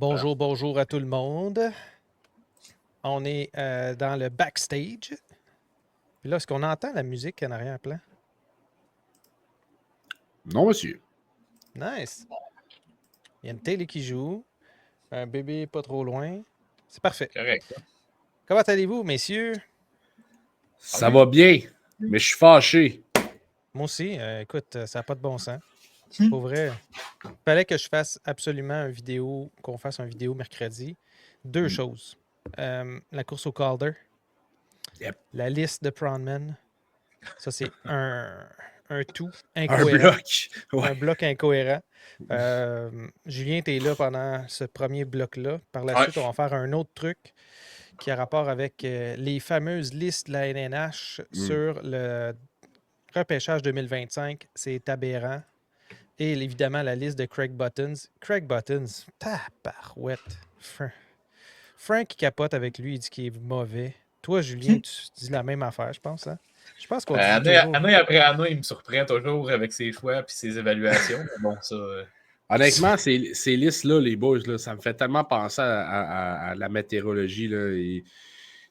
Voilà. Bonjour à tout le monde. On est dans le backstage. Puis là, est-ce qu'on entend la musique en arrière-plan? Non, monsieur. Nice. Il y a une télé qui joue. Un bébé pas trop loin. C'est parfait. Correct. Comment allez-vous, messieurs? Ça va bien, mais je suis fâché. Moi aussi. Écoute, ça n'a pas de bon sens. Pour vrai, il fallait que je fasse absolument une vidéo, qu'on fasse une vidéo mercredi. Deux choses. La course au Calder. Yep. La liste de Proudman. Ça, c'est un tout Un incohérent. bloc. Ouais. Un bloc incohérent. Julien, tu es là pendant ce premier bloc-là. Par la suite, on va faire un autre truc qui a rapport avec les fameuses listes de la NNH sur le repêchage 2025. C'est aberrant. Et évidemment, la liste de Craig Buttons. Craig Buttons, tabarouette. Frank capote avec lui, il dit qu'il est mauvais. Toi, Julien, tu dis la même affaire, je pense. Hein? Je pense qu'on dit toujours... Année après année, il me surprend toujours avec ses choix et ses évaluations. Bon, ça... Honnêtement, ces listes-là, les boys, là, ça me fait tellement penser à la météorologie. Là, et,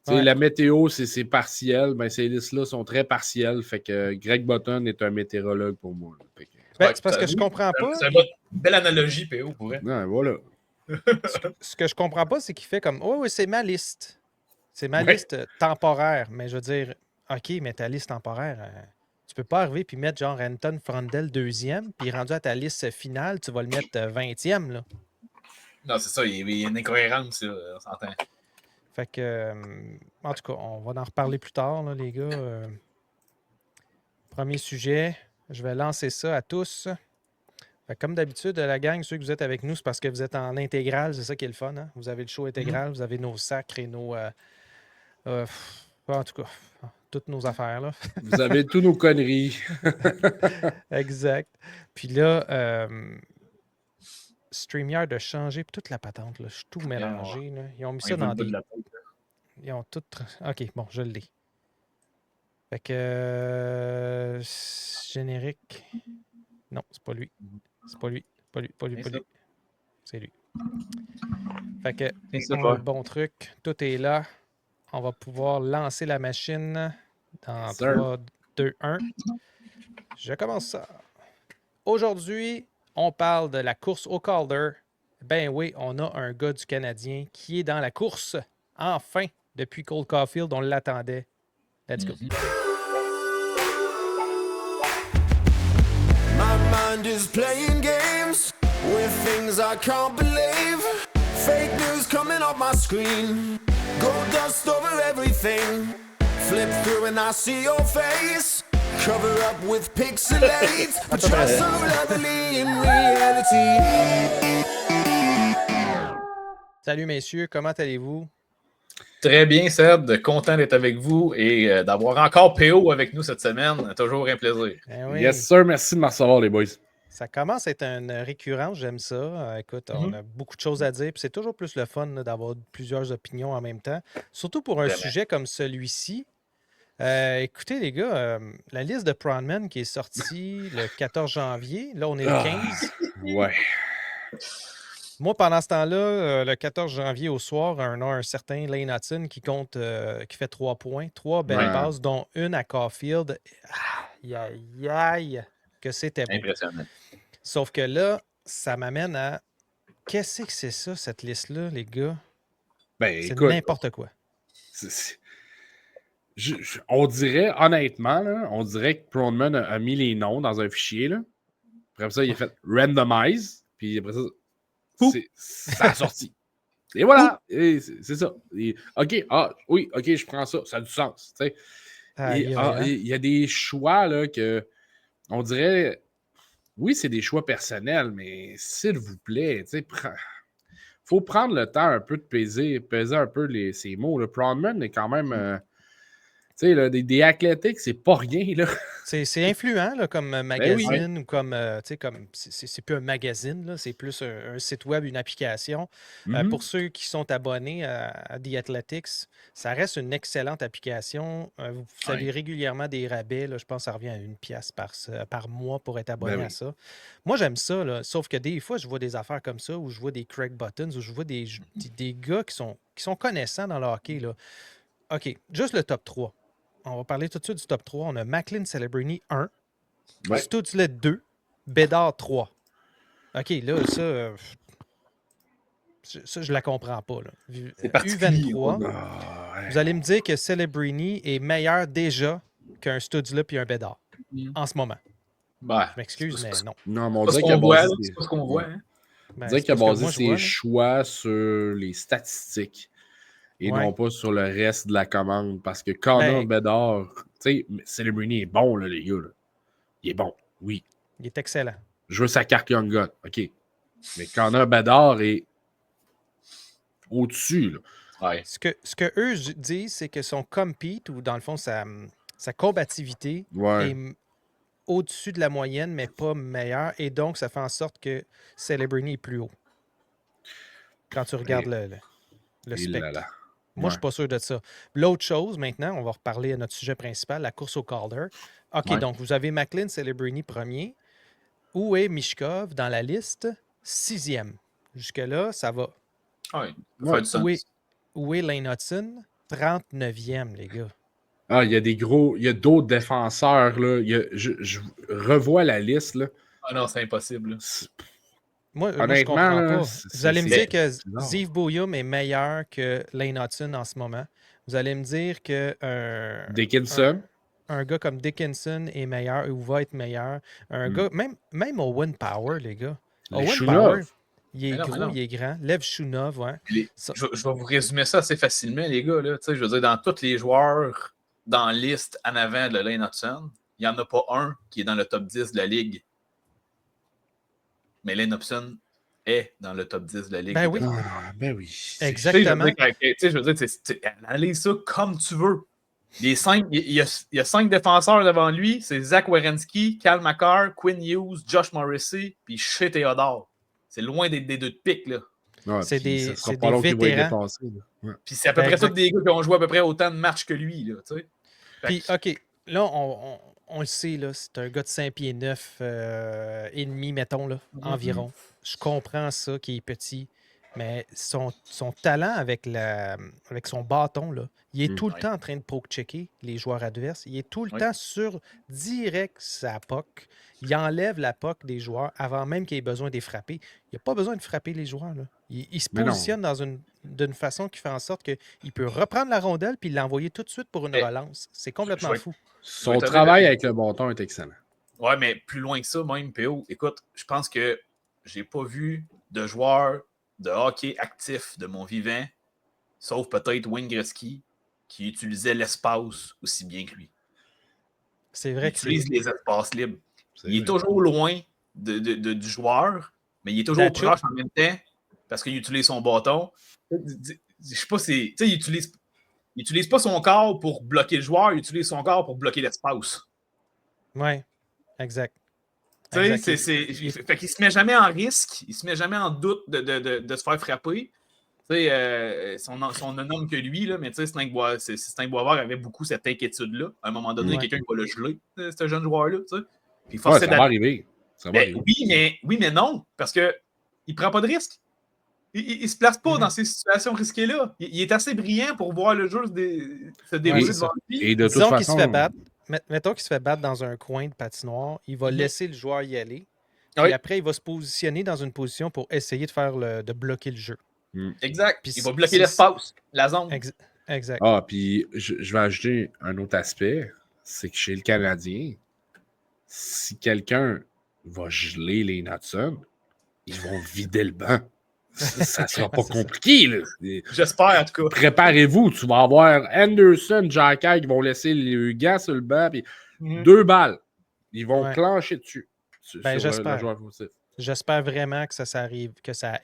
Ouais. La météo, c'est partiel. Ben, ces listes-là sont très partielles. Fait que Greg Button est un météorologue pour moi. Là. Fait que... Ben, c'est parce que je comprends pas. C'est une belle analogie, PO, pour vrai. Ouais, voilà. Ce que je comprends pas, c'est qu'il fait comme oui, c'est ma liste. C'est ma liste temporaire. Mais je veux dire, OK, mais ta liste temporaire, tu peux pas arriver puis mettre genre Anton Frondel deuxième, puis rendu à ta liste finale, tu vas le mettre 20e. Là. Non, c'est ça, il y a une incohérence, là, on s'entend. Fait que, en tout cas, on va en reparler plus tard, là, les gars. Premier sujet, je vais lancer ça à tous. Fait que comme d'habitude, la gang, ceux que vous êtes avec nous, c'est parce que vous êtes en intégrale, c'est ça qui est le fun. Hein? Vous avez le show intégral, vous avez nos sacres et nos... en tout cas, toutes nos affaires. Là. Vous avez tous nos conneries. Exact. Puis là, StreamYard a changé toute la patente. Là. Je suis tout mélangé. Là. Ils ont mis ça dans des... Ils ont tout... OK, bon, je l'ai. Fait que... générique... Non, c'est pas lui. C'est pas lui. Pas lui. C'est lui. Fait que, le bon truc, tout est là. On va pouvoir lancer la machine dans 3, 2, 1. Je commence ça. Aujourd'hui, on parle de la course au Calder. Ben oui, on a un gars du Canadien qui est dans la course. Enfin, depuis Cole Caulfield, on l'attendait. Let's go. My mind is playing games with things I can't believe. Fake news coming up my screen. Gold dust over everything. Flip through and I see your face. Cover up with pixelates. But you're so lovely in reality. Salut messieurs, comment allez-vous? Très bien, Seb. Content d'être avec vous et d'avoir encore PO avec nous cette semaine. Toujours un plaisir. Oui. Yes, sir. Merci de me recevoir, les boys. Ça commence à être une récurrence, j'aime ça. Écoute, on a beaucoup de choses à dire, puis c'est toujours plus le fun là, d'avoir plusieurs opinions en même temps. Surtout pour un sujet comme celui-ci. Écoutez, les gars, la liste de Proudman qui est sortie le 14 janvier, là, on est le 15. Ouais. Moi, pendant ce temps-là, le 14 janvier au soir, on a un certain Lane Hudson qui compte, qui fait 3 points, 3 belles passes, dont une à Caulfield. Aïe, que c'était beau. Impressionnant. Sauf que là, ça m'amène à... Qu'est-ce que c'est ça, cette liste-là, les gars? Ben, c'est écoute, n'importe quoi. On dirait, honnêtement, là, on dirait que Proudman a mis les noms dans un fichier. Là. Après ça, il a fait randomize. Puis après ça, ça a sorti. Et voilà, c'est ça. Et, OK, je prends ça. Ça a du sens. Il y a des choix là, que on dirait, oui, c'est des choix personnels, mais s'il vous plaît, faut prendre le temps un peu de peser un peu ces mots. Proudman est quand même... Tu sais, des Athletics, c'est pas rien, là. C'est influent là, comme magazine ou comme, c'est plus un magazine, là, c'est plus un site web, une application. Pour ceux qui sont abonnés à The Athletics, ça reste une excellente application. Vous avez régulièrement des rabais. Là, je pense que ça revient à 1$ par mois pour être abonné à ça. Moi, j'aime ça, là, sauf que des fois, je vois des affaires comme ça où je vois des Craig Buttons, où je vois des gars qui sont connaissants dans le hockey. Là. OK, juste le top 3. On va parler tout de suite du top 3. On a Macklin Celebrini 1, Stutzle 2, Bédard 3. OK, là, ça, je la comprends pas. Là. C'est particulier. U23, vous allez me dire que Celebrini est meilleur déjà qu'un Stutzle et un Bédard en ce moment. Ben, je m'excuse, mais non. Non, mais on c'est dirait qu'il a basé c'est pas ce qu'on voit. Hein? On dirait qu'il a basé ses choix sur les statistiques. Et non pas sur le reste de la commande. Parce que Connor Bedard, tu sais, Celebrini est bon, là, les gars. Là. Il est bon, oui. Il est excellent. Je veux sa carte Young Gun, OK. Mais Connor Bedard est au-dessus. Là. Ouais. Ce que eux disent, c'est que son compete, ou dans le fond, sa combativité est au-dessus de la moyenne, mais pas meilleure. Et donc, ça fait en sorte que Celebrini est plus haut. Quand tu regardes le spectre. Moi, je ne suis pas sûr de ça. L'autre chose, maintenant, on va reparler à notre sujet principal, la course au Calder. OK, donc vous avez Macklin Celebrini premier. Où est Mishkov dans la liste? 6e. Jusque-là, ça va. Oui, où est Lane Hudson? 39e, les gars. Ah, il y a d'autres défenseurs, là. Je revois la liste, là. Ah non, c'est impossible. Moi, je comprends pas. Vous allez me dire que Ziv Boyum est meilleur que Lane Hudson en ce moment. Vous allez me dire que Dickinson. Un gars comme Dickinson est meilleur ou va être meilleur. Un gars, même Owen Power, les gars. Owen Power, il est gros, il est grand. Lev Shunov, ouais. Je vais vous résumer ça assez facilement, les gars. Là. Je veux dire, dans tous les joueurs dans la liste en avant de Lane Hudson, il n'y en a pas un qui est dans le top 10 de la Ligue. Mais Lane Hudson est dans le top 10 de la Ligue. Ben oui. Ben oui. Exactement. Je veux dire, analyse ça comme tu veux. Il y a 5 défenseurs devant lui. C'est Zach Werenski, Cal McCarr, Quinn Hughes, Josh Morrissey, puis Shea Theodore. C'est loin des deux de pique, là. Ouais, c'est des vétérans. Puis c'est à peu près tous des gars qui ont joué à peu près autant de matchs que lui, là, tu sais. Puis, OK, là, on le sait, là, c'est un gars de 5 pieds 9 et demi, mettons, là, environ. Je comprends ça, qu'il est petit, mais son talent avec son bâton, là, il est tout le temps en train de poke-checker les joueurs adverses. Il est tout le temps sur direct sa POC. Il enlève la POC des joueurs avant même qu'il ait besoin de les frapper. Il n'a pas besoin de frapper les joueurs, là. Il se positionne d'une façon qui fait en sorte qu'il peut reprendre la rondelle puis l'envoyer tout de suite pour une relance. C'est complètement fou. Son travail avec le bâton est excellent. Ouais, mais plus loin que ça, même, PO, écoute, je pense que j'ai pas vu de joueur de hockey actif de mon vivant, sauf peut-être Wayne Gretzky, qui utilisait l'espace aussi bien que lui. C'est vrai il utilise les espaces libres. Il est toujours loin du joueur, mais il est toujours proche en même temps parce qu'il utilise son bâton. Je sais pas si. Tu sais, il utilise pas son corps pour bloquer le joueur, il utilise son corps pour bloquer l'espace. Oui, exact. Fait qu'il se met jamais en risque, il se met jamais en doute de se faire frapper. On ne nomme que lui, là, mais Sting Boisvert avait beaucoup cette inquiétude-là. À un moment donné, quelqu'un va le geler, ce jeune joueur-là. Ça va arriver. Oui, mais non, parce qu'il ne prend pas de risque. Il ne se place pas dans ces situations risquées-là. Il est assez brillant pour voir le jeu se dérouler devant lui. Et de toute façon, qu'il se fait battre. Mettons qu'il se fait battre dans un coin de patinoire, il va laisser le joueur y aller. Et après, il va se positionner dans une position pour essayer de bloquer le jeu. Exact. Puis il va bloquer l'espace, la zone. Exact. Ah, puis je vais ajouter un autre aspect, c'est que chez le Canadien, si quelqu'un va geler les Hudson, ils vont vider le banc. Ça sera pas compliqué, là. J'espère, en tout cas. Préparez-vous, tu vas avoir Anderson, Jacky qui vont laisser le gars sur le banc, puis 2 balles. Ils vont clencher dessus. J'espère. J'espère vraiment que ça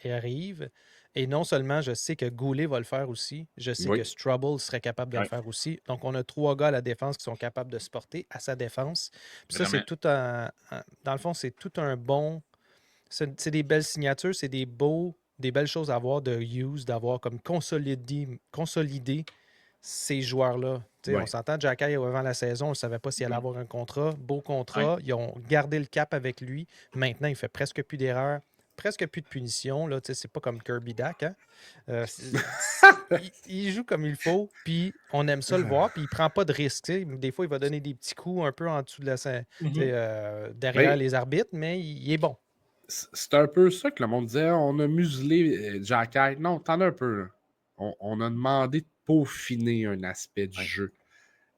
arrive. Et non seulement je sais que Goulet va le faire aussi, je sais que Struble serait capable de le faire aussi. Donc, on a 3 gars à la défense qui sont capables de se porter à sa défense. Puis ça, c'est tout dans le fond, c'est tout un bon... C'est des belles signatures, c'est des belles choses à avoir de Hughes, d'avoir comme consolider ces joueurs-là. On s'entend, Jacky, avant la saison, on ne savait pas s'il allait avoir un contrat. Beau contrat. Ils ont gardé le cap avec lui. Maintenant, il fait presque plus d'erreurs, presque plus de punitions. C'est pas comme Kirby Dak. Hein? Il joue comme il faut, puis on aime ça le voir, puis il prend pas de risques. Des fois, il va donner des petits coups un peu en dessous de derrière les arbitres, mais il est bon. C'est un peu ça que le monde disait. On a muselé Jacky. Non, t'en as un peu. Là. On a demandé de peaufiner un aspect du jeu.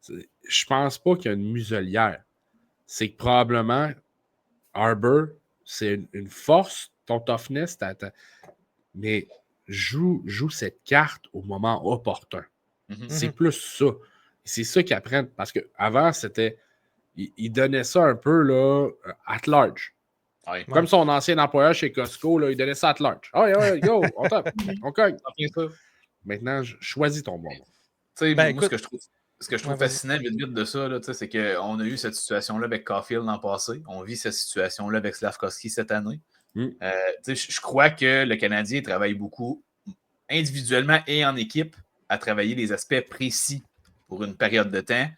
Je pense pas qu'il y a une muselière. C'est que probablement Arbor, c'est une force, ton toughness, mais joue cette carte au moment opportun. C'est plus ça. C'est ça qu'ils apprennent. Parce qu'avant, c'était. Il donnait ça un peu là, at large. Comme son ancien employeur chez Costco, là, il donnait ça at large. Oh, yo, on tape, on cogne. Maintenant, choisis ton bon. Moi, ce que je trouve fascinant vite de ça, là, c'est qu'on a eu cette situation-là avec Caulfield l'an passé. On vit cette situation-là avec Slafkovský cette année. Je crois que le Canadien travaille beaucoup individuellement et en équipe à travailler les aspects précis pour une période de temps.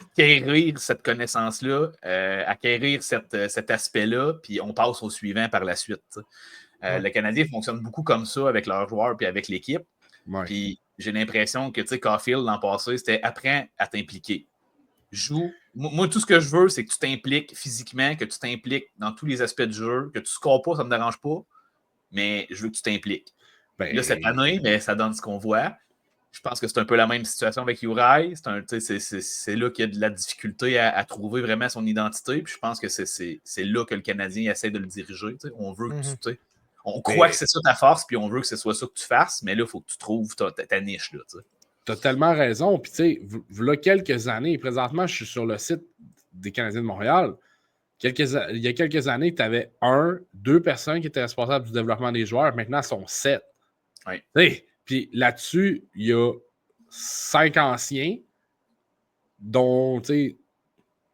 Acquérir cette connaissance-là, acquérir cet aspect-là, puis on passe au suivant par la suite. Le Canadien fonctionne beaucoup comme ça avec leurs joueurs puis avec l'équipe. Puis j'ai l'impression que Caulfield l'an passé, c'était apprends à t'impliquer. Joue. Moi, tout ce que je veux, c'est que tu t'impliques physiquement, que tu t'impliques dans tous les aspects du jeu, que tu ne scores pas, ça ne me dérange pas, mais je veux que tu t'impliques. Là, cette année, ça donne ce qu'on voit. Je pense que c'est un peu la même situation avec Uri. C'est là qu'il y a de la difficulté à trouver vraiment son identité. Puis je pense que c'est là que le Canadien essaie de le diriger. On veut que on croit que c'est ça ta force, puis on veut que ce soit ça que tu fasses, mais là, il faut que tu trouves ta niche. Tu as tellement raison. Puis, tu sais, là, quelques années, présentement, je suis sur le site des Canadiens de Montréal. Il y a quelques années, tu avais 2 personnes qui étaient responsables du développement des joueurs. Maintenant, elles sont 7. Puis là-dessus, il y a 5 anciens, dont, tu sais,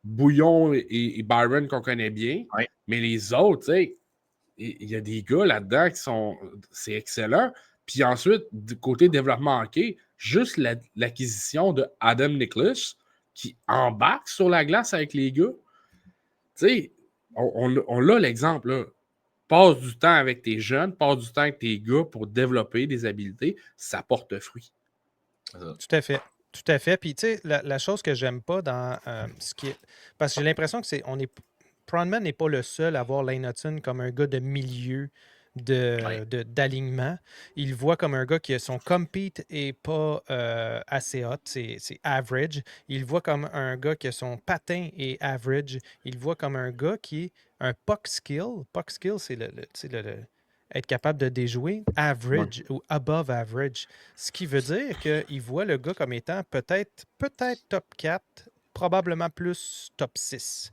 Bouillon et Byron qu'on connaît bien. Mais les autres, tu sais, il y a des gars là-dedans qui sont... C'est excellent. Puis ensuite, du côté développement hockey, juste l'acquisition de Adam Nicholas qui embarque sur la glace avec les gars. Tu sais, on a l'exemple, là. Passe du temps avec tes jeunes, passe du temps avec tes gars pour développer des habiletés, ça porte fruit. Tout à fait. Tout à fait. Puis, tu sais, la chose que j'aime pas dans ce qui est... Parce que j'ai l'impression que Proudman n'est pas le seul à voir Lane Hutson comme un gars de milieu d'alignement. Il le voit comme un gars qui a son compete et pas assez hot, c'est average. Il le voit comme un gars qui a son patin est average. Il le voit comme un gars qui est un puck skill. Puck skill, c'est être capable de déjouer average ou above average. Ce qui veut dire qu'il voit le gars comme étant peut-être top 4, probablement plus top 6.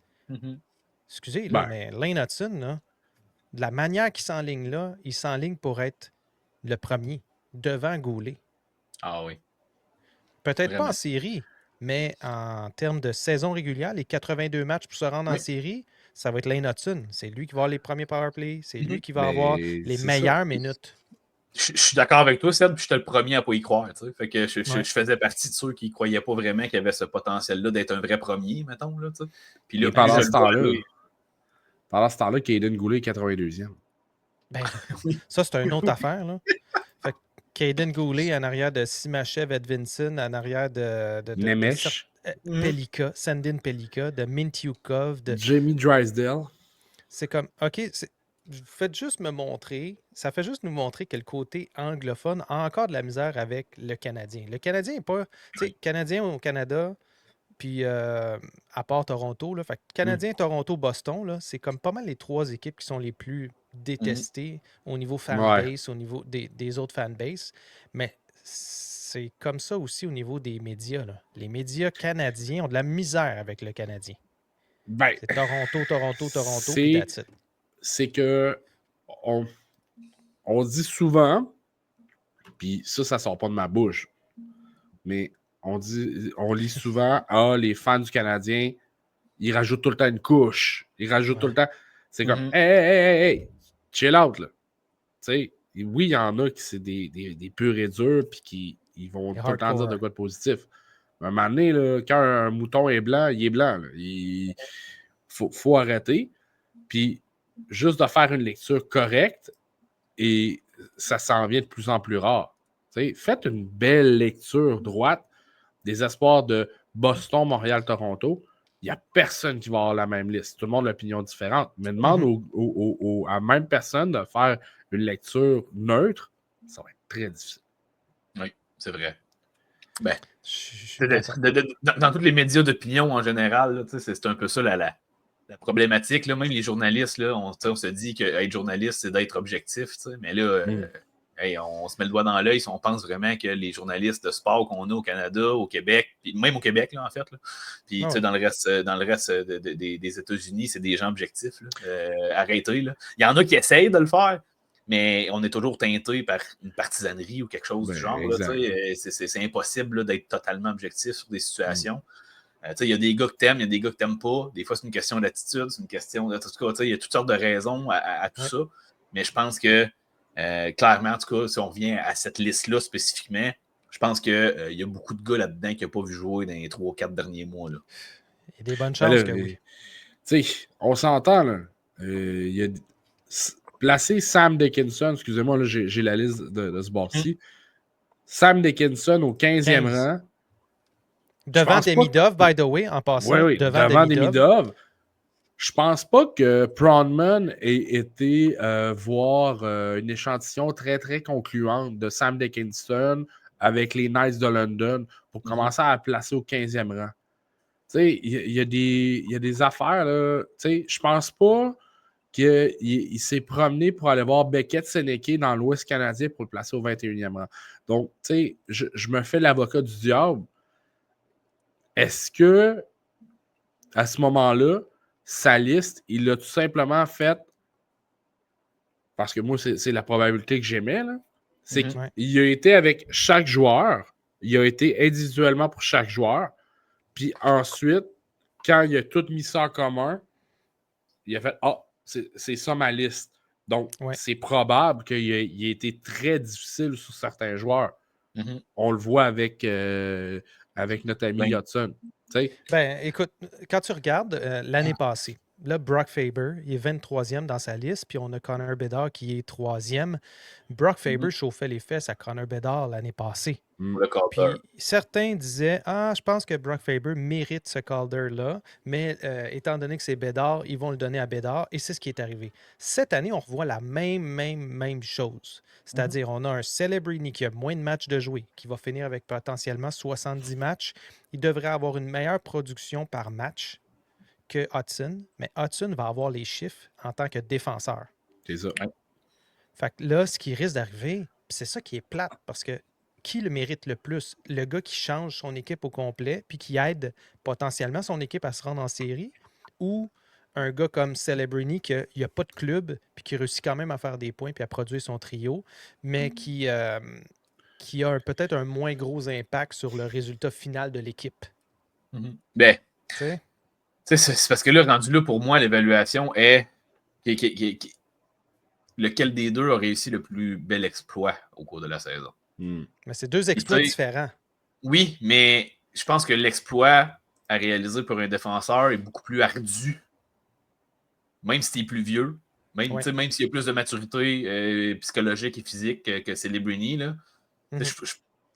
Excusez, là, mais Lane Hutson, là, de la manière qu'il s'enligne là, il s'enligne pour être le premier, devant Goulet. Ah oui. Peut-être pas en série, mais en termes de saison régulière, les 82 matchs pour se rendre en série, ça va être Lane Hutson. C'est lui qui va avoir les premiers powerplays, c'est lui qui va avoir les meilleures minutes. Je suis d'accord avec toi, Seb, puis j'étais le premier à ne pas y croire. T'sais. Fait que je faisais partie de ceux qui ne croyaient pas vraiment qu'il y avait ce potentiel-là d'être un vrai premier, mettons. Là, puis là, pendant ce temps-là, Caden Goulet est 82e. Ben, ça, c'est une autre affaire. Là. Fait que Caden Goulet en arrière de Simachev Edvinson, en arrière de Nemesh. Pelika, Sandin Pelika, de Mintyukov, de Jamie Drysdale. C'est comme, OK, faites juste me montrer, ça fait juste nous montrer que le côté anglophone a encore de la misère avec le Canadien. Le Canadien n'est pas, tu sais, Canadien au Canada, puis à part Toronto, là, fait que Canadien, Toronto, Boston, là, c'est comme pas mal les 3 équipes qui sont les plus détestées au niveau fanbase, au niveau des autres fanbases. Mais c'est comme ça aussi au niveau des médias. Là. Les médias canadiens ont de la misère avec le Canadien. C'est Toronto, puis that's it. c'est que on dit souvent, puis ça sort pas de ma bouche, mais on lit souvent, les fans du Canadien, ils rajoutent tout le temps une couche. Ils rajoutent tout le temps. C'est comme, hey, chill out, là. Tu sais, oui, il y en a qui c'est des purs et durs, puis qui ils vont tout le temps dire de quoi de positif. Mais à un moment donné, là, quand un mouton est blanc, il est blanc. Là. Il faut arrêter. Puis, juste de faire une lecture correcte, et ça s'en vient de plus en plus rare. T'sais, faites une belle lecture droite des espoirs de Boston, Montréal, Toronto. Il n'y a personne qui va avoir la même liste. Tout le monde a une opinion différente. Mais demande à la même personne de faire une lecture neutre, ça va être très difficile. Oui, c'est vrai. Ben, dans tous les médias d'opinion en général, là, c'est un peu ça la problématique. Là, même les journalistes, là, on se dit qu'être journaliste, c'est d'être objectif. Mais là, on se met le doigt dans l'œil si on pense vraiment que les journalistes de sport qu'on a au Canada, au Québec, puis même au Québec, là, en fait, là, puis dans le reste des États-Unis, c'est des gens objectifs. Là, arrêtez. Là. Il y en a qui essayent de le faire, mais on est toujours teinté par une partisanerie ou quelque chose du genre. Là, c'est impossible là, d'être totalement objectif sur des situations. Il y a des gars que t'aimes, il y a des gars que t'aimes pas. Des fois, c'est une question d'attitude, c'est une question de... En tout cas, il y a toutes sortes de raisons à tout ça. Mais je pense que, clairement, en tout cas, si on revient à cette liste-là spécifiquement, je pense qu'il y a beaucoup de gars là-dedans qui n'ont pas vu jouer dans les 3 ou 4 derniers mois. Là. Il y a des bonnes chances que oui. Tu sais, on s'entend, là. Il y a... Placer Sam Dickinson, excusez-moi, là, j'ai la liste de ce bord-ci. Sam Dickinson au 15e rang. Devant Demidov, by the way, en passant. Oui, devant Demidov. Je pense pas que Proudman ait été voir une échantillon très, très concluante de Sam Dickinson avec les Knights de London pour commencer à placer au 15e rang. Tu sais, il y a des affaires, là. Tu sais, je pense pas qu'il s'est promené pour aller voir Beckett Seneke dans l'Ouest canadien pour le placer au 21e rang. Donc, tu sais, je me fais l'avocat du diable. Est-ce que, à ce moment-là, sa liste, il l'a tout simplement faite parce que moi, c'est la probabilité que j'aimais, là. C'est qu'il a été avec chaque joueur, il a été individuellement pour chaque joueur, puis ensuite, quand il a tout mis ça en commun, il a fait c'est ça ma liste. Donc, c'est probable qu'il ait été très difficile sur certains joueurs. On le voit avec notre ami Hudson. Ben, écoute, quand tu regardes l'année passée, là, Brock Faber, il est 23e dans sa liste, puis on a Connor Bedard qui est 3e. Brock Faber chauffait les fesses à Connor Bedard l'année passée. Puis certains disaient je pense que Brock Faber mérite ce Calder-là, mais étant donné que c'est Bedard, ils vont le donner à Bedard, et c'est ce qui est arrivé. Cette année, on revoit la même chose. C'est-à-dire, on a un Celebrini qui a moins de matchs de jouer, qui va finir avec potentiellement 70 matchs. Il devrait avoir une meilleure production par match que Hudson, mais Hudson va avoir les chiffres en tant que défenseur. C'est ça. Fait que là, ce qui risque d'arriver, c'est ça qui est plate, parce que qui le mérite le plus? Le gars qui change son équipe au complet puis qui aide potentiellement son équipe à se rendre en série, ou un gars comme Celebrini qui n'a pas de club puis qui réussit quand même à faire des points puis à produire son trio, mais qui a peut-être un moins gros impact sur le résultat final de l'équipe. Ben, c'est parce que là, rendu là, pour moi, l'évaluation est lequel des deux a réussi le plus bel exploit au cours de la saison. Mais c'est deux exploits différents. Oui, mais je pense que l'exploit à réaliser pour un défenseur est beaucoup plus ardu, même s'il est plus vieux, même s'il y a plus de maturité psychologique et physique que Celebrini. Là.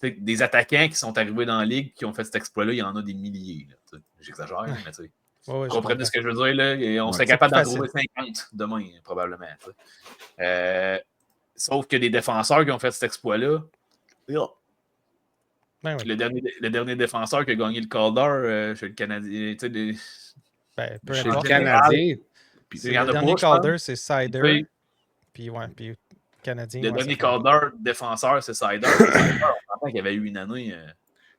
Des attaquants qui sont arrivés dans la ligue qui ont fait cet exploit-là, il y en a des milliers. Là, j'exagère, mais tu sais. Vous comprenez ce que je veux dire? Là? Et on serait capable d'en trouver 50 demain, probablement. Sauf que des défenseurs qui ont fait cet exploit-là, le dernier défenseur qui a gagné le Calder chez le Canadien. Chez le Canadien. Le dernier Calder, c'est Sider. Puis Canadien. Le dernier Calder défenseur, c'est Sider. On entend qu'il y avait eu une année.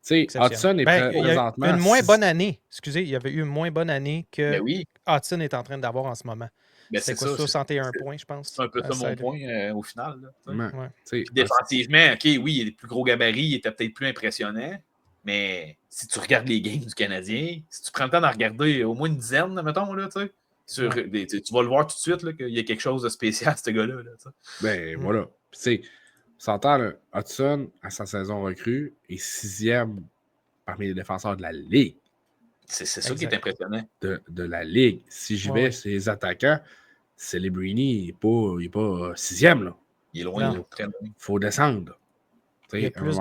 Hudson est présentement. Une moins bonne année. Excusez, il y avait eu une moins bonne année que oui. Hudson est en train d'avoir en ce moment. Ben, c'est quoi, 61 points, je pense. C'est un peu ça mon point au final. Là, ouais. Défensivement, OK, oui, il y a des plus gros gabarits, il était peut-être plus impressionnant, mais si tu regardes les games du Canadien, si tu prends le temps d'en regarder au moins une dizaine, mettons, là, tu vas le voir tout de suite là, qu'il y a quelque chose de spécial, ce gars-là. Là, ben, voilà. Tu s'entend, Hudson, à sa saison recrue, est 6e parmi les défenseurs de la Ligue. C'est ça qui est impressionnant. De la Ligue. Si j'y vais, c'est les attaquants. Celebrini, il n'est pas 6e. Là. Il est loin. Il faut descendre. Il y a plus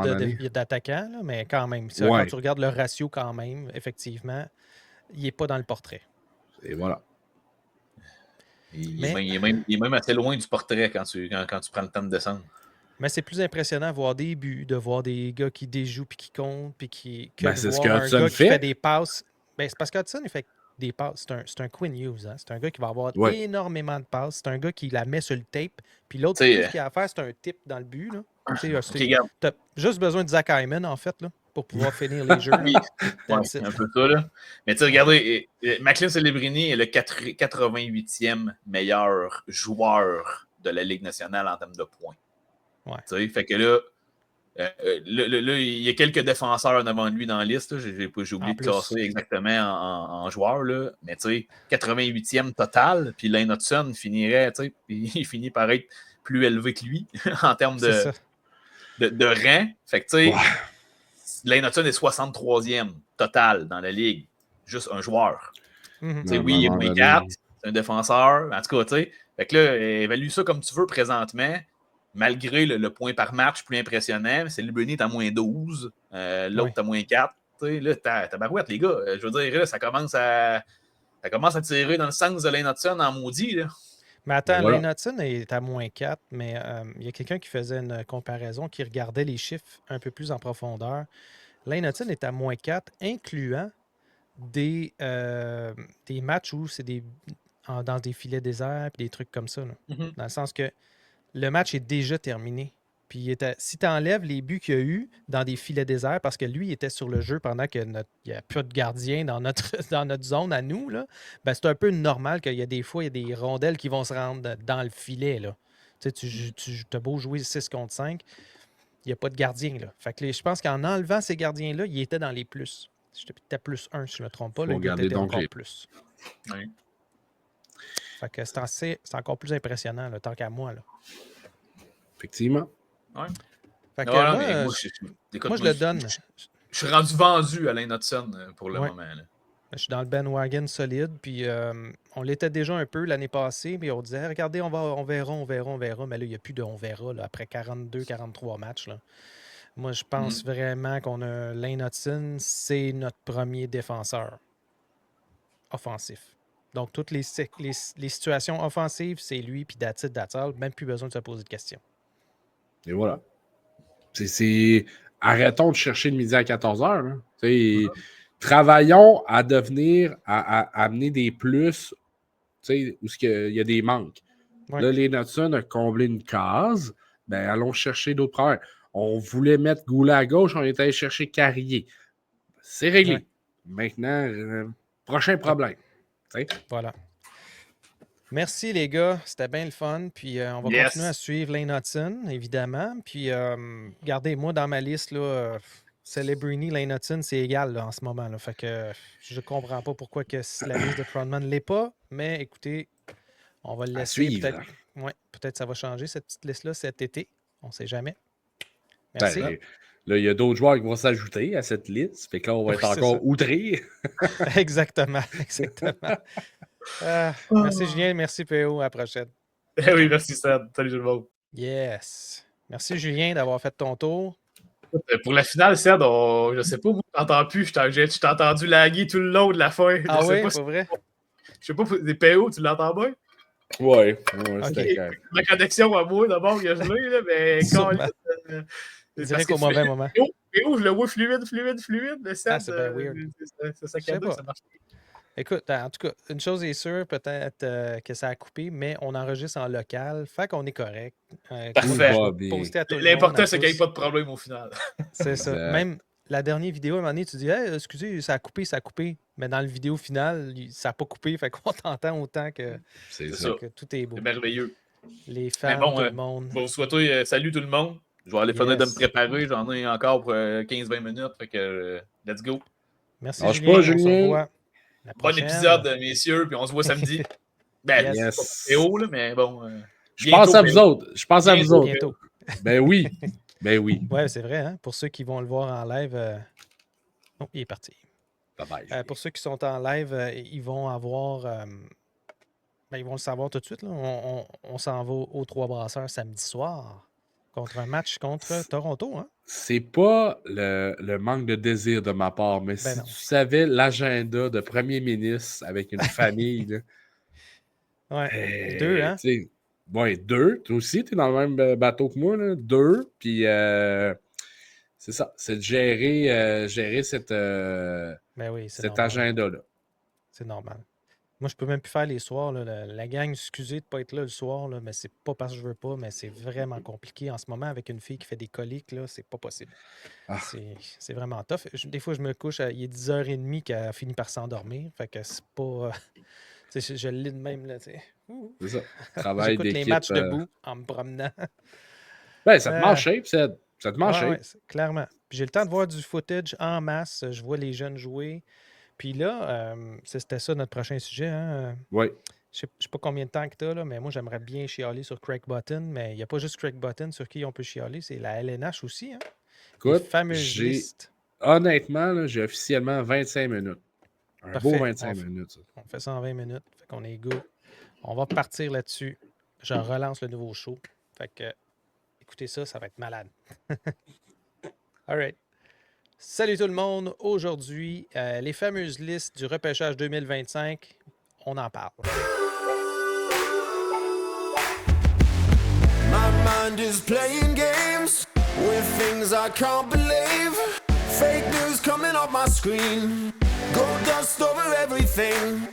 d'attaquants, là, mais quand même. Quand tu regardes le ratio, quand même, effectivement, il n'est pas dans le portrait. Et voilà. Il est même assez loin du portrait quand tu prends le temps de descendre. Mais c'est plus impressionnant de voir des buts, de voir des gars qui déjouent puis qui comptent, puis que de c'est voir ce que un Hudson gars qui fait des passes. Ben, c'est parce qu'Hudson, il fait des passes. C'est un Quinn Hughes. Hein? C'est un gars qui va avoir énormément de passes. C'est un gars qui la met sur le tape. Puis l'autre, tout ce qu'il a à faire, c'est un tip dans le but. Tu as juste besoin de Zach Hyman, en fait, là, pour pouvoir finir les jeux. Oui, c'est un peu ça. Là. Mais tu sais, regardez, McLean Celebrini est le 88e meilleur joueur de la Ligue nationale en termes de points. Ouais. Fait que là, il y a quelques défenseurs devant lui dans la liste. J'ai oublié de classer exactement en joueurs. Là. Mais tu sais, 88e total. Puis Lane Hudson finirait, tu sais, il finit par être plus élevé que lui en termes de rang. Fait que tu sais, Lane Hudson est 63e total dans la Ligue. Juste un joueur. Mm-hmm. Oui, il est moins 4. C'est un défenseur. En tout cas, tu sais. Fait que là, évalue ça comme tu veux présentement. Malgré le point par match plus impressionnant, Celebrini est à moins 12, l'autre est à moins 4. Là, t'as barouette, les gars. Je veux dire, là, ça commence à tirer dans le sens de Lane Hudson en maudit. Là. Mais attends, Lane Hudson est à moins 4, mais il y a quelqu'un qui faisait une comparaison, qui regardait les chiffres un peu plus en profondeur. Lane Hudson est à moins 4, incluant des matchs où c'est dans des filets déserts et des trucs comme ça. Là. Mm-hmm. Dans le sens que le match est déjà terminé. Puis si tu enlèves les buts qu'il y a eu dans des filets déserts, parce que lui, il était sur le jeu pendant qu'il n'y a plus de gardien dans notre zone à nous, là, ben c'est un peu normal qu'il y a des fois, il y a des rondelles qui vont se rendre dans le filet. Là. Tu as beau jouer 6 contre 5, il n'y a pas de gardien. Là. Fait que je pense qu'en enlevant ces gardiens-là, il était dans les plus. C'était plus 1, si je ne me trompe pas. Là, il était encore plus. Oui. Fait que c'est encore plus impressionnant, là, tant qu'à moi. Là. Effectivement. Ouais. Fait que moi, je le donne. Je suis rendu vendu à Lane Hudson pour le moment. Là. Je suis dans le bandwagon solide. Puis on l'était déjà un peu l'année passée. Puis on disait, regardez, on verra. Mais là, il n'y a plus de on verra là, après 43 matchs. Là. Moi, je pense vraiment qu'on a Lane Hudson, c'est notre premier défenseur offensif. Donc, toutes les situations offensives, c'est lui, puis that's all. Même plus besoin de se poser de questions. Et voilà. Arrêtons de chercher le midi à 14h. Travaillons à amener des plus où il y a des manques. Ouais. Là, les Hudson a comblé une case. Ben, allons chercher d'autres problèmes. On voulait mettre Goulet à gauche, on est allé chercher Carrier. C'est réglé. Ouais. Maintenant, prochain problème. Voilà. Merci les gars, c'était bien le fun. Puis on va continuer à suivre Lane Hudson, évidemment. Puis regardez, moi dans ma liste, là, Celebrini, Lane Hudson, c'est égal là, en ce moment. Là. Fait que je comprends pas pourquoi que la liste de Frontman ne l'est pas. Mais écoutez, on va le laisser. Peut-être ça va changer cette petite liste-là cet été. On ne sait jamais. Merci. Là, il y a d'autres joueurs qui vont s'ajouter à cette liste. Fait que là, on va être encore outrés. Exactement. Merci Julien, merci PO, à la prochaine. Oui, merci Sad. Salut tout le monde. Yes. Merci Julien d'avoir fait ton tour. Pour la finale, Sad, je sais pas, moi, je t'entends plus. Je t'ai entendu laguer tout le long de la fin. Ah oui, c'est vrai? Je sais pas, des PO, tu l'entends bien? Ouais, c'était clair. Ma connexion à moi, d'abord, il y a gelé, là, mais quand je dirais qu'au mauvais moment. PO, je le vois fluide, le Sad. C'est bien weird. C'est saccadé, ça marche pas. Écoute, en tout cas, une chose est sûre, peut-être que ça a coupé, mais on enregistre en local, fait qu'on est correct. Parfait. L'important, c'est qu'il n'y ait pas de problème au final. C'est ça. Même la dernière vidéo, à un moment donné, tu dis hey, excusez, ça a coupé. Mais dans la vidéo finale, ça n'a pas coupé. Fait qu'on t'entend autant que, C'est ça. que tout est beau. C'est merveilleux. Les fans, tout le monde. Bon, souhaiter salut tout le monde. Je vais aller finir de me préparer. J'en ai encore pour 15-20 minutes. Fait que let's go. Merci, Lâche Julien. pas, On Julien. se revoit la Bon prochaine. épisode, messieurs. Puis on se voit samedi. Ben, Yes. c'est haut, là, mais bon. Je pense à vous autres. Je pense à vous autres. Bientôt. Ben oui. Ben oui. Ouais, c'est vrai. Hein? Pour ceux qui vont le voir en live. Oh, il est parti. Bye bye. Pour ceux qui sont en live, ils vont avoir. Ils vont le savoir tout de suite. Là. On s'en va aux Trois Brasseurs samedi soir contre un match contre Toronto. Hein? C'est pas le manque de désir de ma part, mais si non. tu savais l'agenda de premier ministre avec une famille. Là, ouais. 2, hein? Ouais, 2. Toi aussi, tu es dans le même bateau que moi. Là. 2. Puis c'est ça. C'est de gérer cet agenda-là. C'est normal. Moi, je peux même plus faire les soirs. Là. La gang, excusez de ne pas être là le soir, là, mais c'est pas parce que je veux pas, mais c'est vraiment compliqué en ce moment avec une fille qui fait des coliques. Là, c'est pas possible. Ah. C'est vraiment tough. Des fois, je me couche, il est 10h30 qu'elle finit par s'endormir. Fait que c'est pas. Je le lis de même. Là, c'est ça. Travail j'écoute les matchs debout en me promenant. Ben, ça te mange shape, ça te mange shape. Ouais, clairement. Puis j'ai le temps de voir du footage en masse. Je vois les jeunes jouer. Puis là, c'était ça notre prochain sujet. Hein? Oui. Je ne sais pas combien de temps que tu as, mais moi, j'aimerais bien chialer sur Craig Button, mais il n'y a pas juste Craig Button sur qui on peut chialer, c'est la LNH aussi. Hein? Écoute, les fameuses listes. Honnêtement, là, j'ai officiellement 25 minutes. Un Parfait. beau 25 minutes. Ça. On fait ça en 20 minutes. Fait qu'on est good. On va partir là-dessus. Je relance le nouveau show. Fait que, écoutez ça, ça va être malade. All right. Salut tout le monde. Aujourd'hui, les fameuses listes du repêchage 2025, on en parle. My mind is playing games with things I can't believe. Fake news coming up my screen. Gold dust over everything.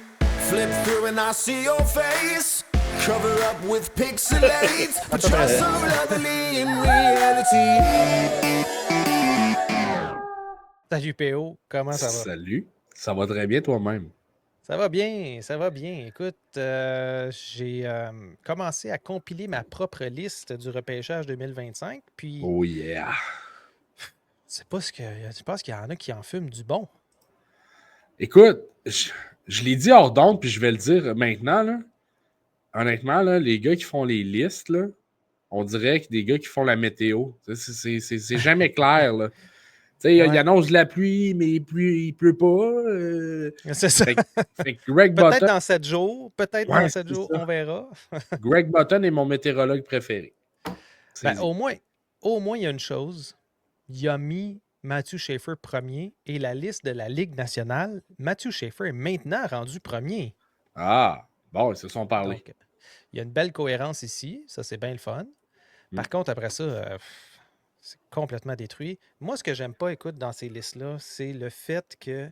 Flip through and I see your face. Cover up with pixelates. But you're so lovely in reality. Salut PO, comment ça va? Salut, ça va très bien toi-même. Ça va bien, ça va bien. Écoute, j'ai commencé à compiler ma propre liste du repêchage 2025, puis... Oh yeah! C'est pas ce que... Je pense qu'il y en a qui en fument du bon. Écoute, je l'ai dit hors d'onde, puis je vais le dire maintenant, là. Honnêtement, là, les gars qui font les listes, là, on dirait que des gars qui font la météo. C'est jamais clair, là. Il annonce de la pluie, mais il pleut pas. C'est ça. Fait que Greg peut-être Button, dans 7 jours, dans 7 jours, on verra. Greg Button est mon météorologue préféré. Au moins, il y a une chose. Il a mis Matthew Schaefer premier et la liste de la Ligue nationale, Matthew Schaefer est maintenant rendu premier. Ah, bon, ils se sont parlé. Donc, il y a une belle cohérence ici. Ça, c'est bien le fun. Par contre, après ça... c'est complètement détruit. Moi, ce que j'aime pas, écoute, dans ces listes-là, c'est le fait que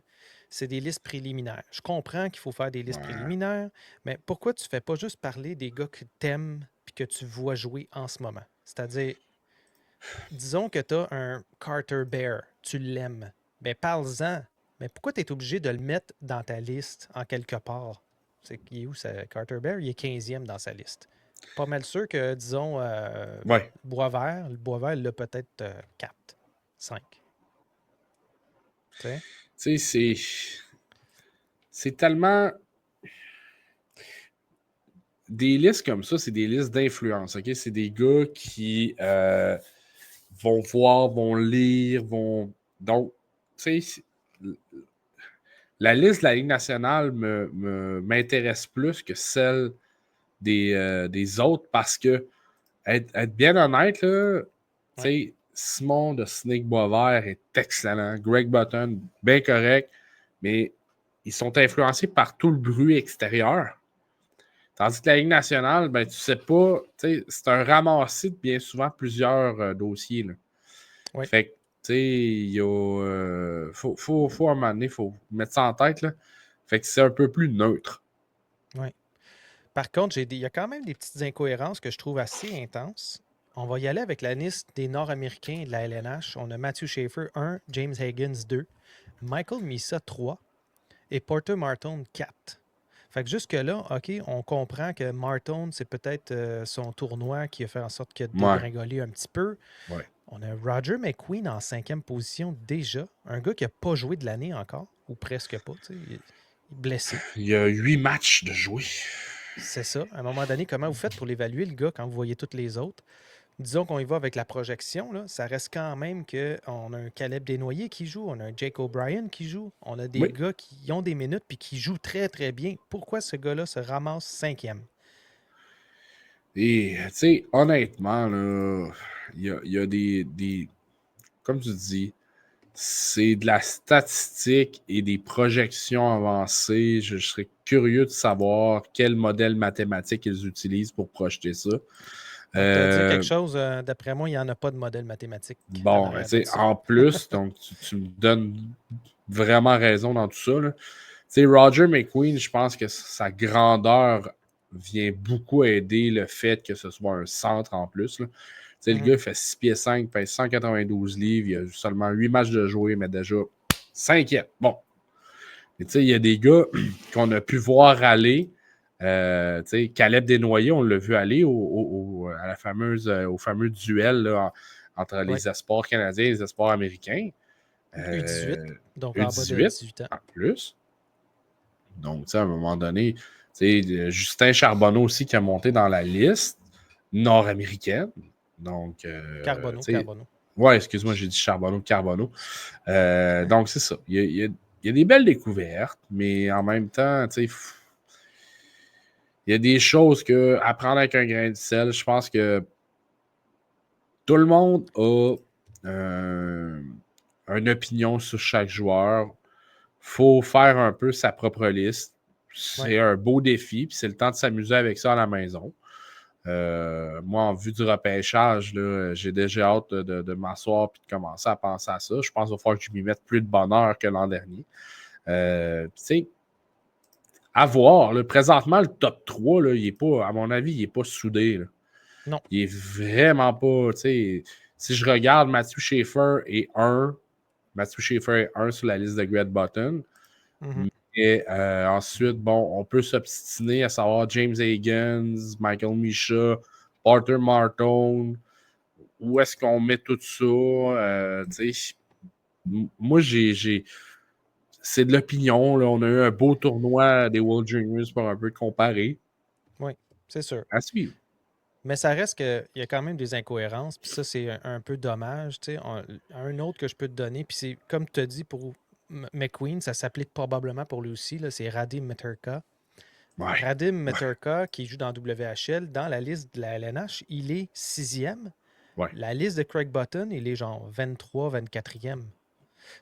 c'est des listes préliminaires. Je comprends qu'il faut faire des listes préliminaires, mais pourquoi tu fais pas juste parler des gars que tu aimes et que tu vois jouer en ce moment? C'est-à-dire, disons que tu as un Carter Bear, tu l'aimes. Bien, parle-en. Mais pourquoi tu es obligé de le mettre dans ta liste en quelque part? Il est où, ça, Carter Bear? Il est 15e dans sa liste. Pas mal sûr que, disons, Boisvert, le Boisvert, il a peut-être 4, 5. Tu sais, c'est tellement... Des listes comme ça, c'est des listes d'influence, OK? C'est des gars qui vont voir, vont lire, vont... Donc, tu sais, la liste de la Ligue nationale m'intéresse plus que celle des autres parce que, être bien honnête, là, Simon de Snake Boisvert est excellent. Greg Button, bien correct, mais ils sont influencés par tout le bruit extérieur. Tandis que la Ligue nationale, ben, tu sais pas, c'est un ramassis de bien souvent plusieurs dossiers. Là. Oui. Fait que, tu sais, il y a. Faut à un moment donné, il faut mettre ça en tête. Là. Fait que c'est un peu plus neutre. Oui. Par contre, il y a quand même des petites incohérences que je trouve assez intenses. On va y aller avec la liste des Nord-Américains de la LNH. On a Matthew Schaefer 1, James Higgins 2, Michael Misa 3 et Porter Martone 4. Fait que jusque-là, OK, on comprend que Martone, c'est peut-être son tournoi qui a fait en sorte qu'il a dégringolé un petit peu. Ouais. On a Roger McQueen en 5e position déjà. Un gars qui n'a pas joué de l'année encore, ou presque pas. Il est blessé. Il y a 8 matchs de jouer. C'est ça. À un moment donné, comment vous faites pour l'évaluer, le gars, quand vous voyez tous les autres? Disons qu'on y va avec la projection, là, ça reste quand même qu'on a un Caleb Desnoyers qui joue, on a un Jake O'Brien qui joue, on a des gars qui ont des minutes puis qui jouent très, très bien. Pourquoi ce gars-là se ramasse 5e? Et, tu sais, honnêtement, là, il y a des... Comme tu dis, c'est de la statistique et des projections avancées. Je serais curieux de savoir quel modèle mathématique ils utilisent pour projeter ça. Tu as dit quelque chose, d'après moi, il n'y en a pas de modèle mathématique. Bon, en plus, donc tu me donnes vraiment raison dans tout ça. Tu sais, Roger McQueen, je pense que sa grandeur vient beaucoup aider le fait que ce soit un centre en plus. Là. Le gars, il fait 6 pieds 5, pèse 192 livres, il a seulement 8 matchs de jouer, mais déjà 5e. Bon. Mais tu sais, il y a des gars qu'on a pu voir aller. Caleb Desnoyers, on l'a vu aller au fameux duel là, entre les espoirs canadiens et les espoirs américains. U18, donc U18, en bas de 18 ans. En plus. Donc, à un moment donné, Justin Charbonneau aussi qui a monté dans la liste nord-américaine. Donc, Carbonneau. Ouais, excuse-moi, j'ai dit Charbonneau. Donc, c'est ça. Il y a des belles découvertes, mais en même temps, il y a des choses à prendre avec un grain de sel. Je pense que tout le monde a une opinion sur chaque joueur. Il faut faire un peu sa propre liste. C'est un beau défi, puis c'est le temps de s'amuser avec ça à la maison. Moi, en vue du repêchage, là, j'ai déjà hâte de m'asseoir et de commencer à penser à ça. Je pense qu'il va falloir que je m'y mette plus de bonheur que l'an dernier. À voir. Là, présentement, le top 3, là, il est pas, à mon avis, il n'est pas soudé. Là. Non. Il est vraiment pas. Si je regarde Matthew Schaefer est 1. Matthew Schaefer est 1 sur la liste de Great Button. Et ensuite, bon, on peut s'obstiner à savoir James Higgins, Michael Misha, Porter Martone. Où est-ce qu'on met tout ça? Moi, c'est de l'opinion. Là. On a eu un beau tournoi des World Juniors pour un peu comparer. Oui, c'est sûr. À suivre. Mais ça reste qu'il y a quand même des incohérences. Puis ça, c'est un peu dommage. Un autre que je peux te donner, puis c'est comme tu as dit pour McQueen, ça s'applique probablement pour lui aussi. Là, c'est Radim Meterka. Ouais. Radim Meterka, qui joue dans WHL, dans la liste de la LNH, il est 6e. Ouais. La liste de Craig Button, il est genre 23, 24e.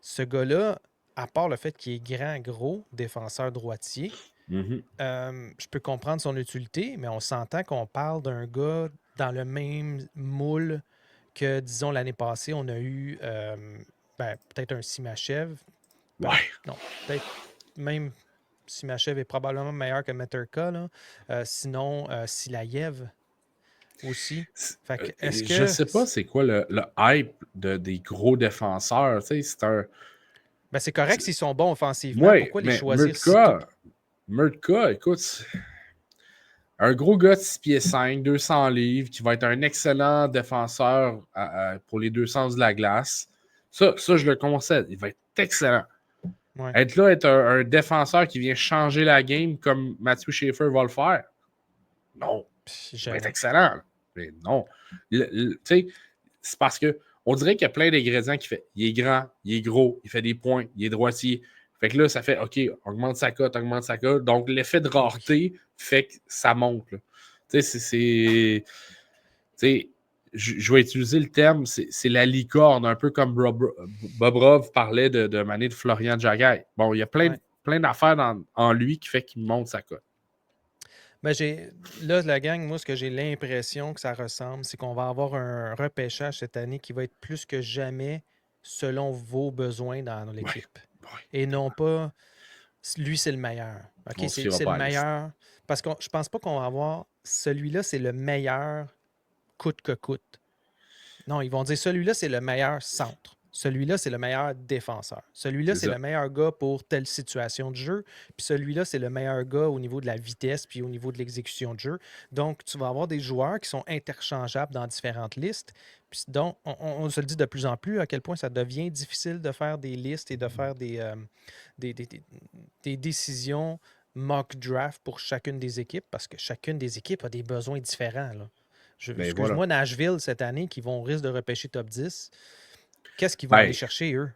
Ce gars-là, à part le fait qu'il est grand, gros, défenseur droitier, je peux comprendre son utilité, mais on s'entend qu'on parle d'un gars dans le même moule que, disons, l'année passée, on a eu peut-être un Simachev. Ouais. Non, peut-être même Simachev est probablement meilleur que Meterka. Sinon, Silayev aussi. Fait que, est-ce que... Je sais pas c'est quoi le hype des gros défenseurs. C'est un... c'est correct s'ils sont bons offensivement. Pourquoi les choisir si tôt? Meterka, écoute, un gros gars de 6 pieds 5, 200 livres, qui va être un excellent défenseur pour les deux sens de la glace. Ça, je le concède. Il va être excellent. Ouais. Être un défenseur qui vient changer la game comme Matthew Schaefer va le faire. Non. Il va être excellent. Mais non. C'est parce que on dirait qu'il y a plein d'ingrédients qui fait. Il est grand, il est gros, il fait des points, il est droitier. Fait que là, ça fait OK, augmente sa cote. Donc, l'effet de rareté fait que ça monte. Tu sais, je vais utiliser le terme, c'est la licorne, un peu comme Bobrov parlait de Mané de Florian Jagaï. Bon, il y a plein d'affaires en lui qui fait qu'il monte sa cote. Là, la gang, moi, ce que j'ai l'impression que ça ressemble, c'est qu'on va avoir un repêchage cette année qui va être plus que jamais selon vos besoins dans l'équipe. Et non pas, lui, c'est le meilleur. OK, c'est le meilleur. Parce que je pense pas qu'on va avoir, celui-là, c'est le meilleur coûte que coûte. Non, ils vont dire celui-là, c'est le meilleur centre. Celui-là, c'est le meilleur défenseur. Celui-là, c'est le meilleur gars pour telle situation de jeu. Puis celui-là, c'est le meilleur gars au niveau de la vitesse puis au niveau de l'exécution de jeu. Donc, tu vas avoir des joueurs qui sont interchangeables dans différentes listes. Puis donc, on se le dit de plus en plus à quel point ça devient difficile de faire des listes et de faire des décisions mock draft pour chacune des équipes parce que chacune des équipes a des besoins différents. Là. Excuse-moi, Nashville, cette année, qui vont risque de repêcher top 10, qu'est-ce qu'ils vont aller chercher, eux?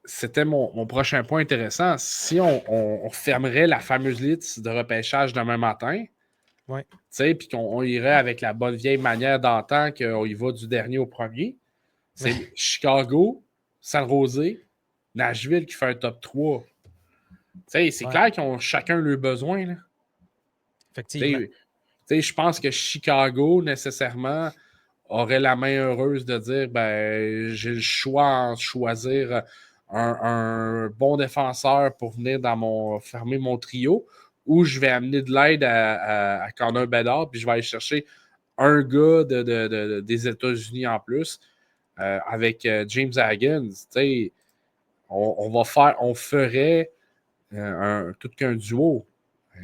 C'était mon prochain point intéressant. Si on fermerait la fameuse liste de repêchage demain matin, puis qu'on irait avec la bonne vieille manière d'antan qu'on y va du dernier au premier, c'est Chicago, San Jose, Nashville qui fait un top 3. C'est clair qu'ils ont chacun leurs besoins. Là. Effectivement. Je pense que Chicago, nécessairement, aurait la main heureuse de dire j'ai le choix de choisir un bon défenseur pour venir fermer mon trio, ou je vais amener de l'aide à Connor Bedard, puis je vais aller chercher un gars des États-Unis en plus avec James Higgins. On ferait tout qu'un duo.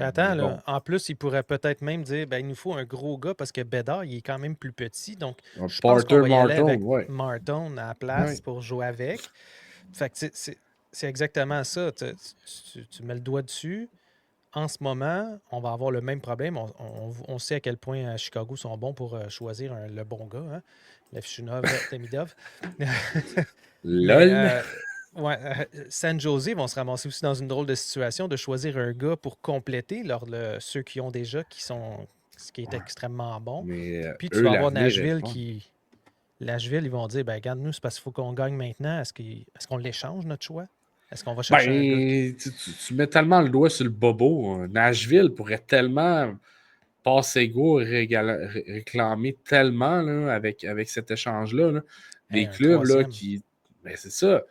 Attends, là, en plus, il pourrait peut-être même dire il nous faut un gros gars parce que Bedard, il est quand même plus petit. Donc, je pense qu'on va y aller avec Martin à la place pour jouer avec. Fait que c'est exactement ça. Tu mets le doigt dessus. En ce moment, on va avoir le même problème. On sait à quel point Chicago sont bons pour choisir le bon gars. Hein? Levchunov, Demidov. LOL! San Jose vont se ramasser aussi dans une drôle de situation de choisir un gars pour compléter ceux qui ont déjà, ce qui est extrêmement bon. Puis tu vas avoir Nashville qui... Nashville, ils vont dire, regarde, nous, c'est parce qu'il faut qu'on gagne maintenant. Est-ce qu'on l'échange, notre choix? Est-ce qu'on va chercher un gars? Tu mets tellement le doigt sur le bobo. Nashville pourrait tellement passer go et réclamer tellement là, avec cet échange-là. Là. Des clubs là, qui... c'est ça.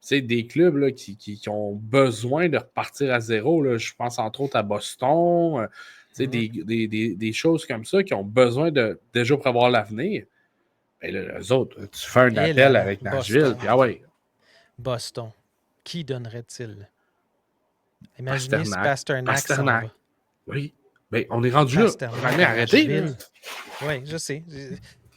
C'est des clubs là, qui ont besoin de repartir à zéro. Là. Je pense entre autres à Boston. Des choses comme ça qui ont besoin de déjà prévoir l'avenir. Mais là, eux autres, tu fais un appel avec Nashville. Puis, Boston. Qui donnerait-il? Imaginez si Pasternak. Oui. Mais on est rendu là. Jamais arrêté. Oui, je sais.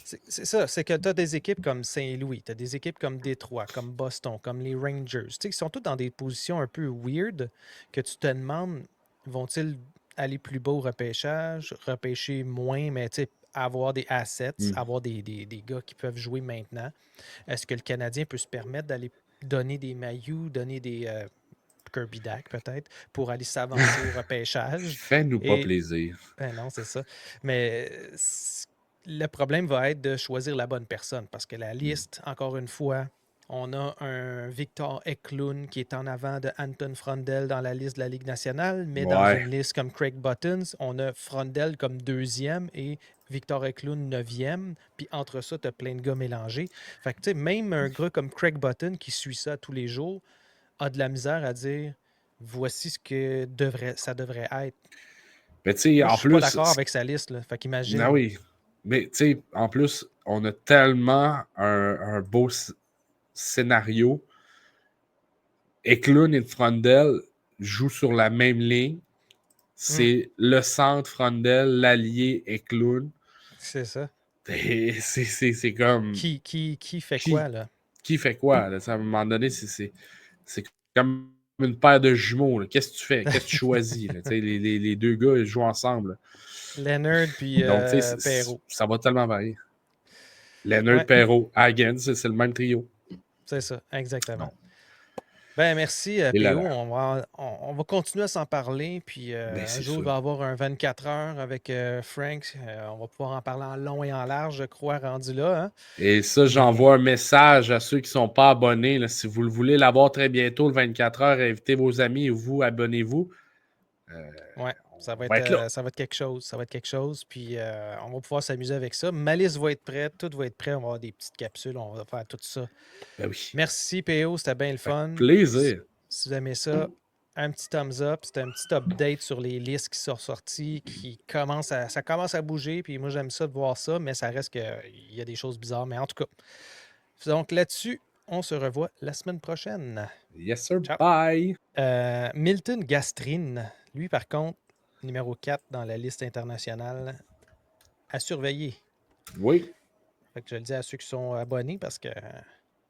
C'est ça, c'est que tu as des équipes comme Saint-Louis, tu as des équipes comme Détroit, comme Boston, comme les Rangers, qui sont toutes dans des positions un peu weird que tu te demandes, vont-ils aller plus bas au repêchage, repêcher moins, mais avoir des assets, avoir des gars qui peuvent jouer maintenant. Est-ce que le Canadien peut se permettre d'aller donner des Mailloux, donner des Kirby Dack peut-être, pour aller s'avancer au repêchage? Fais-nous pas plaisir. Non, c'est ça. Mais... le problème va être de choisir la bonne personne parce que la liste, encore une fois, on a un Victor Eklund qui est en avant de Anton Frondel dans la liste de la Ligue nationale, mais dans une liste comme Craig Buttons, on a Frondel comme 2e et Victor Eklund 9e. Puis entre ça, tu as plein de gars mélangés. Fait que, tu sais, même un gars comme Craig Button qui suit ça tous les jours a de la misère à dire voici ce que ça devrait être. Mais tu sais, en plus. Je suis pas d'accord avec sa liste. Là. Fait qu'imagine. Ah oui. Mais tu sais, en plus, on a tellement un beau scénario. Eklund et Frondel jouent sur la même ligne. C'est le centre Frondel, l'allié Eklund. C'est ça. C'est comme... Qui fait quoi, là? Qui fait quoi? Là? À un moment donné, c'est comme une paire de jumeaux. Là. Qu'est-ce que tu fais? Qu'est-ce que tu choisis? les deux gars ils jouent ensemble. Leonard puis Perrault. Ça va tellement varier. Leonard, Perrault, Higgins, c'est le même trio. C'est ça, exactement. Merci, P.O. On va continuer à s'en parler. Puis un jour, il va y avoir un 24 heures avec Frank. On va pouvoir en parler en long et en large, je crois, rendu là. Hein? Et ça, j'envoie un message à ceux qui ne sont pas abonnés. Là, si vous le voulez l'avoir très bientôt, le 24 heures, invitez vos amis et vous, abonnez-vous. Ça va être quelque chose. Ça va être quelque chose. Puis on va pouvoir s'amuser avec ça. Ma liste va être prête. Tout va être prêt. On va avoir des petites capsules. On va faire tout ça. Ben oui. Merci, P.O. C'était bien le fun. Plaisir. Si vous aimez ça, un petit thumbs up. C'était un petit update sur les listes qui sont sorties, ça commence à bouger. Puis moi, j'aime ça de voir ça, mais ça reste qu'il y a des choses bizarres. Mais en tout cas, donc là-dessus, on se revoit la semaine prochaine. Yes, sir. Ciao. Bye. Milton Gastrine, lui, par contre, numéro 4 dans la liste internationale, à surveiller. Oui. Fait que je le dis à ceux qui sont abonnés parce que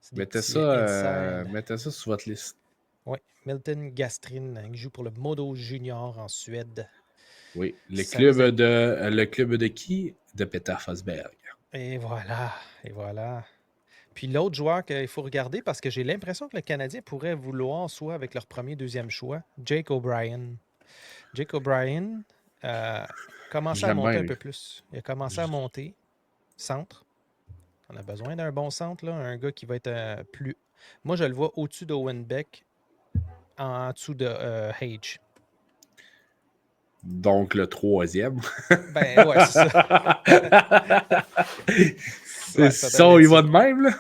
c'est des Mettez petits ça sur votre liste. Oui, Milton Gastrine, qui joue pour le Modo Junior en Suède. Oui, le club de qui? De Peter Forsberg. Et voilà, Puis l'autre joueur qu'il faut regarder, parce que j'ai l'impression que le Canadien pourrait vouloir soit avec leur premier, deuxième choix, Jake O'Brien. Jake O'Brien commençait à monter un peu plus. Il a commencé à monter. Centre. On a besoin d'un bon centre, là, un gars qui va être plus... Moi, je le vois au-dessus d'Owen Beck, en dessous de Hage. Donc le 3e. Ben ouais, c'est ça. C'est ça, il va de même, là.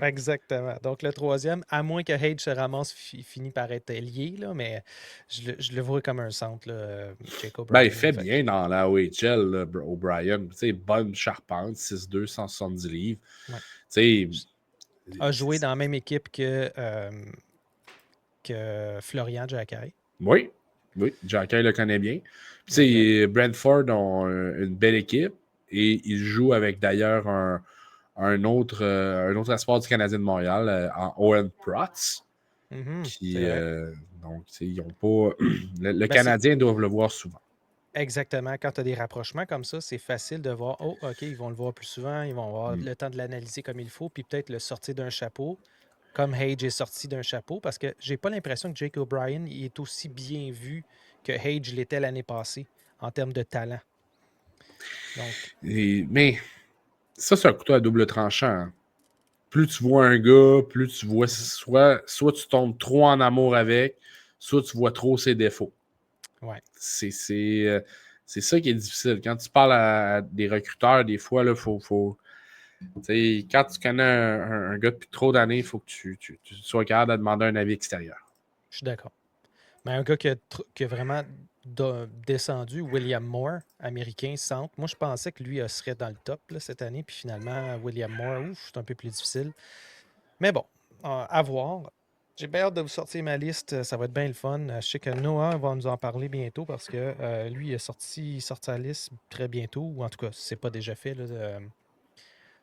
Exactement. Donc le 3e, à moins que Hage se ramasse, finit par être lié, là, mais je le vois comme un centre, là, Jake O'Brien. Ben, il fait bien dans la OHL, là, O'Brien. Tu sais, bonne charpente, 6'2", 170 livres. Ouais. Tu sais, a joué dans la même équipe que Florian Jacquet. Oui, Jacquet le connaît bien. Tu sais, Brentford ont une belle équipe et ils jouent avec d'ailleurs un autre espoir du Canadien de Montréal, en Owen Protz. Donc, ils ont pas. Le Canadien doit le voir souvent. Exactement. Quand tu as des rapprochements comme ça, c'est facile de voir, oh, OK, ils vont le voir plus souvent, ils vont avoir le temps de l'analyser comme il faut, puis peut-être le sortir d'un chapeau, comme Hage est sorti d'un chapeau, parce que j'ai pas l'impression que Jake O'Brien il est aussi bien vu que Hage l'était l'année passée en termes de talent. Donc... Mais ça, c'est un couteau à double tranchant. Hein. Plus tu vois un gars, plus tu vois soit tu tombes trop en amour avec, soit tu vois trop ses défauts. Ouais. C'est ça qui est difficile. Quand tu parles à des recruteurs, des fois, il faut quand tu connais un gars depuis trop d'années, il faut que tu sois capable de demander un avis extérieur. Je suis d'accord. Mais un gars qui a vraiment descendu, William Moore, américain, centre. Moi, je pensais que lui serait dans le top là, cette année. Puis finalement, William Moore, c'est un peu plus difficile. Mais bon, à voir. J'ai bien hâte de vous sortir ma liste. Ça va être bien le fun. Je sais que Noah va nous en parler bientôt parce que lui, il sorti sa liste très bientôt. Ou en tout cas, si ce n'est pas déjà fait, là,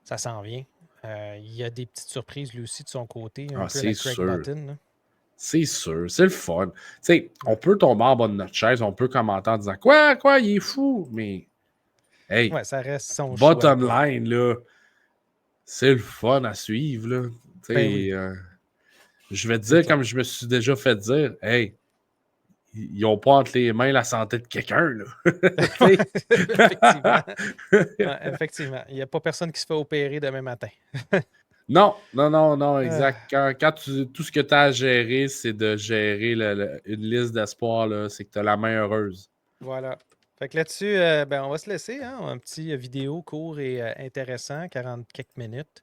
ça s'en vient. Il y a des petites surprises lui aussi de son côté. Un peu la Craig Button. Là. C'est sûr, c'est le fun. T'sais, on peut tomber en bas de notre chaise, on peut commenter en disant quoi, il est fou, mais hey, ouais, ça reste son bottom choix, line, là, c'est le fun à suivre. Là. Oui. Je vais te dire, comme je me suis déjà fait dire, hey, ils n'ont pas entre les mains la santé de quelqu'un. Effectivement. Effectivement. Il n'y a pas personne qui se fait opérer demain matin. Non, exact. Quand tout ce que tu as à gérer, c'est de gérer une liste d'espoir, c'est que tu as la main heureuse. Voilà. Fait que là-dessus, on va se laisser. Hein? Un petit vidéo court et intéressant, 40 quelques minutes.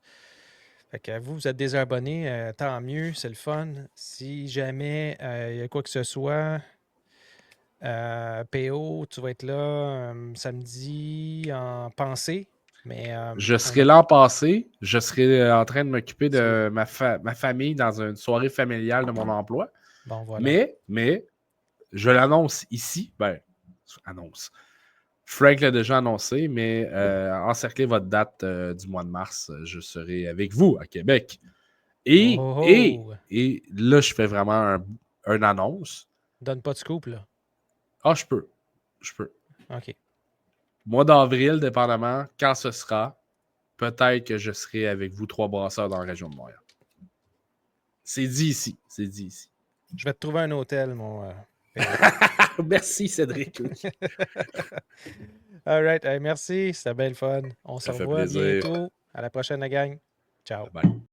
Fait que vous êtes désabonnés, tant mieux, c'est le fun. Si jamais il y a quoi que ce soit, PO, tu vas être là samedi en pensée. Mais, je serai là en passé. Je serai en train de m'occuper de ma famille dans une soirée familiale de mon emploi. Bon, voilà. Mais je l'annonce ici. Annonce. Frank l'a déjà annoncé, mais encerclez votre date du mois de mars. Je serai avec vous à Québec. Et là, je fais vraiment une annonce. Donne pas de scoop, là. Ah, je peux. OK. Mois d'avril, dépendamment, quand ce sera, peut-être que je serai avec vous 3 brasseurs dans la région de Montréal. C'est dit ici. Je vais te trouver un hôtel, mon... Merci, Cédric. All right. Hey, merci. C'était bien le fun. On se revoit bientôt. À la prochaine, la gang. Ciao. Bye.